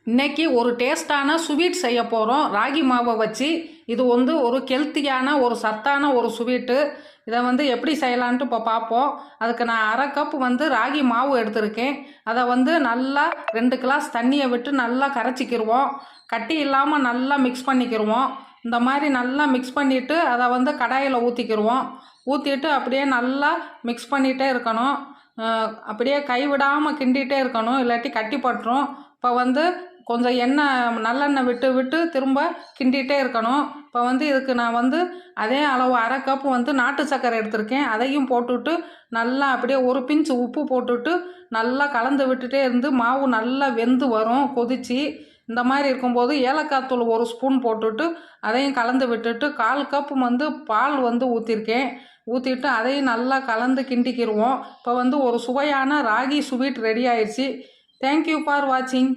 இன்றைக்கி ஒரு டேஸ்டான ஸ்வீட் செய்ய போகிறோம் ராகி மாவை வச்சு. இது ஒரு ஹெல்த்தியான ஒரு சத்தான ஒரு ஸ்வீட்டு. இதை எப்படி செய்யலான்ட்டு இப்போ பார்ப்போம். அதுக்கு நான் அரை கப் ராகி மாவு எடுத்திருக்கேன். அதை நல்லா 2 கிளாஸ் தண்ணியை விட்டு நல்லா கரைச்சிக்கிடுவோம். கட்டி இல்லாமல் நல்லா மிக்ஸ் பண்ணிக்கிடுவோம். இந்த மாதிரி நல்லா மிக்ஸ் பண்ணிவிட்டு அதை கடாயில் ஊற்றிக்கிடுவோம். ஊற்றிட்டு அப்படியே நல்லா மிக்ஸ் பண்ணிகிட்டே இருக்கணும். அப்படியே கைவிடாமல் கிண்டிகிட்டே இருக்கணும், இல்லாட்டி கட்டி பட்டுரும். இப்போ கொஞ்சம் எண்ணெய் நல்லெண்ணெய் விட்டு விட்டு திரும்ப கிண்டிகிட்டே இருக்கணும். இப்போ இதுக்கு நான் அதே அளவு அரை கப்பு நாட்டு சர்க்கரை எடுத்திருக்கேன். அதையும் போட்டுவிட்டு நல்லா அப்படியே ஒரு பிஞ்ச் உப்பு போட்டுவிட்டு நல்லா கலந்து விட்டுட்டே இருந்து மாவு நல்லா வெந்து வரும் கொதிச்சு. இந்த மாதிரி இருக்கும்போது ஏலக்காய் தூள் 1 ஸ்பூன் போட்டுவிட்டு அதையும் கலந்து விட்டுட்டு 1/4 கப்பு பால் ஊற்றிருக்கேன். ஊற்றிட்டு அதையும் நல்லா கலந்து கிண்டிக்கிடுவோம். இப்போ ஒரு சுவையான ராகி ஸ்வீட் ரெடி ஆயிடுச்சு. தேங்க்யூ ஃபார் வாட்சிங்.